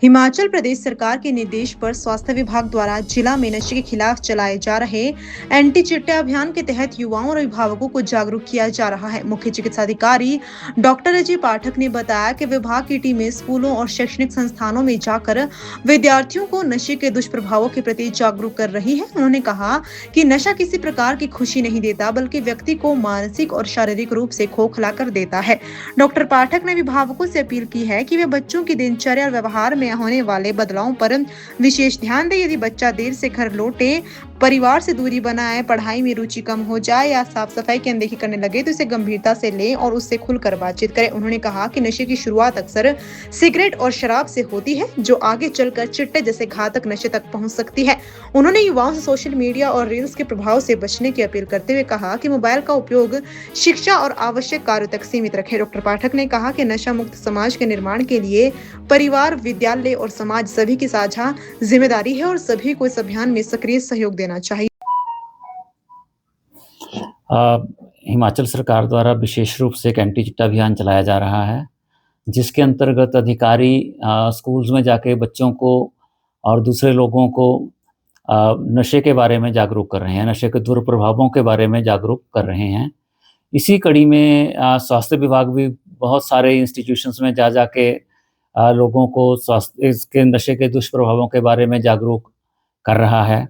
हिमाचल प्रदेश सरकार के निर्देश पर स्वास्थ्य विभाग द्वारा जिला में नशे के खिलाफ चलाए जा रहे एंटी चिट्टा अभियान के तहत युवाओं और अभिभावकों को जागरूक किया जा रहा है। मुख्य चिकित्सा अधिकारी डॉक्टर अजय पाठक ने बताया कि विभाग की टीमें स्कूलों और शैक्षणिक संस्थानों में जाकर विद्यार्थियों को नशे के दुष्प्रभावों के प्रति जागरूक कर रही है। उन्होंने कहा कि नशा किसी प्रकार की खुशी नहीं देता, बल्कि व्यक्ति को मानसिक और शारीरिक रूप से खोखला कर देता है। डॉक्टर पाठक ने अभिभावकों से अपील की है कि वे बच्चों की दिनचर्या और व्यवहार में होने वाले बदलावों पर विशेष ध्यान दें। यदि बच्चा देर से घर लौटे, परिवार से दूरी बनाए, पढ़ाई में रुचि कम हो जाए या साफ सफाई की अनदेखी करने लगे तो इसे गंभीरता से लें और उससे खुलकर बातचीत करें। उन्होंने कहा कि नशे की शुरुआत अक्सर सिगरेट और शराब से होती है, जो आगे चलकर चिट्टे जैसे घातक नशे तक पहुंच सकती है। उन्होंने युवाओं से सोशल मीडिया और रील्स के प्रभाव से बचने की अपील करते हुए कहा कि मोबाइल का उपयोग शिक्षा और आवश्यक कार्यों तक सीमित रखें। डॉक्टर पाठक ने कहा कि नशा मुक्त समाज के निर्माण के लिए परिवार, विद्यालय और समाज सभी की साझा जिम्मेदारी है और सभी को इस अभियान में सक्रिय सहयोग देना चाहिए। हिमाचल सरकार द्वारा विशेष रूप से एक एंटी चिट्टा अभियान चलाया जा रहा है, जिसके अंतर्गत अधिकारी स्कूल्स में जाके बच्चों को और दूसरे लोगों को नशे के बारे में जागरूक कर रहे हैं, नशे के दुष्प्रभावों के बारे में जागरूक कर रहे हैं। इसी कड़ी में स्वास्थ्य विभाग भी बहुत सारे इंस्टीट्यूशंस में जा के लोगों को स्वास्थ्य इसके नशे के दुष्प्रभावों के बारे में जागरूक कर रहा है।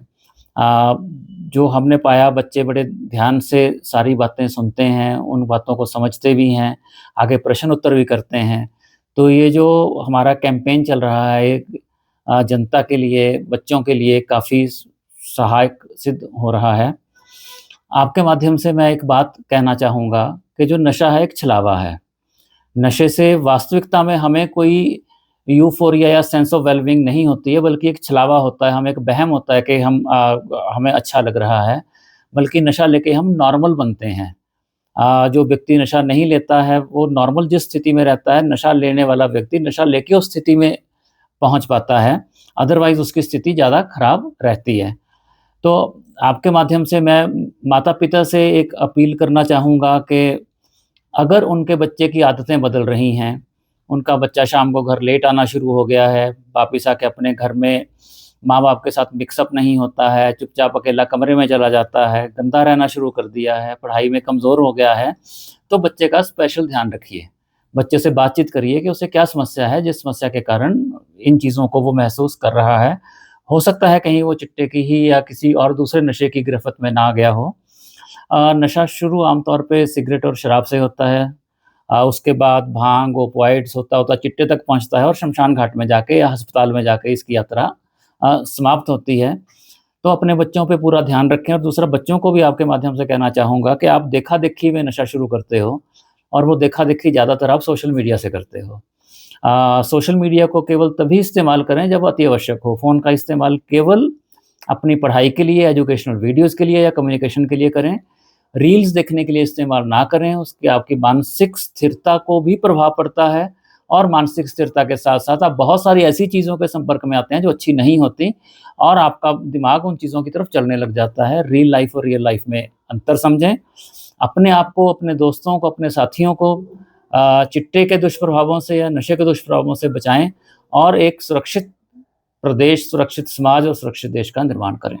जो हमने पाया, बच्चे बड़े ध्यान से सारी बातें सुनते हैं, उन बातों को समझते भी हैं, आगे प्रश्न उत्तर भी करते हैं। तो ये जो हमारा कैंपेन चल रहा है, एक जनता के लिए, बच्चों के लिए काफ़ी सहायक सिद्ध हो रहा है। आपके माध्यम से मैं एक बात कहना चाहूँगा कि जो नशा है एक छलावा है। नशे से वास्तविकता में हमें कोई यूफ़ोरिया या सेंस ऑफ वेलबीइंग नहीं होती है, बल्कि एक छलावा होता है, हमें एक वहम होता है कि हमें अच्छा लग रहा है, बल्कि नशा लेके हम नॉर्मल बनते हैं। जो व्यक्ति नशा नहीं लेता है, वो नॉर्मल जिस स्थिति में रहता है, नशा लेने वाला व्यक्ति नशा लेके उस स्थिति में पहुँच पाता है, अदरवाइज़ उसकी स्थिति ज़्यादा खराब रहती है। तो आपके माध्यम से मैं माता-पिता से एक अपील करना चाहूँगा कि अगर उनके बच्चे की आदतें बदल रही हैं, उनका बच्चा शाम को घर लेट आना शुरू हो गया है, वापिस आके अपने घर में माँ-बाप के साथ मिक्सअप नहीं होता है, चुपचाप अकेला कमरे में चला जाता है, गंदा रहना शुरू कर दिया है, पढ़ाई में कमज़ोर हो गया है, तो बच्चे का स्पेशल ध्यान रखिए। बच्चे से बातचीत करिए कि उसे क्या समस्या है, जिस समस्या के कारण इन चीज़ों को वो महसूस कर रहा है। हो सकता है कहीं वो चिट्टे की ही या किसी और दूसरे नशे की गिरफ्त में ना गया हो। नशा शुरू आमतौर पे सिगरेट और शराब से होता है। उसके बाद भांग, ओपिएट्स होता चिट्टे तक पहुँचता है और शमशान घाट में जाके या अस्पताल में जाके इसकी यात्रा समाप्त होती है। तो अपने बच्चों पे पूरा ध्यान रखें और दूसरा, बच्चों को भी आपके माध्यम से कहना चाहूँगा कि आप देखा-देखी में नशा शुरू करते हो और वो देखा-देखी ज़्यादातर आप सोशल मीडिया से करते हो। सोशल मीडिया को केवल तभी इस्तेमाल करें जब अति आवश्यक हो। फ़ोन का इस्तेमाल केवल अपनी पढ़ाई के लिए, एजुकेशनल वीडियोज़ के लिए या कम्युनिकेशन के लिए करें। रील्स देखने के लिए इस्तेमाल ना करें, उसकी आपकी मानसिक स्थिरता को भी प्रभाव पड़ता है और मानसिक स्थिरता के साथ-साथ आप बहुत सारी ऐसी चीज़ों के संपर्क में आते हैं जो अच्छी नहीं होती और आपका दिमाग उन चीज़ों की तरफ चलने लग जाता है। रियल लाइफ़ और रियल लाइफ़ में अंतर समझें। अपने आप को, अपने दोस्तों को, अपने साथियों को चिट्टे के दुष्प्रभावों से या नशे के दुष्प्रभावों से बचाएँ और एक सुरक्षित प्रदेश, सुरक्षित समाज और सुरक्षित देश का निर्माण करें।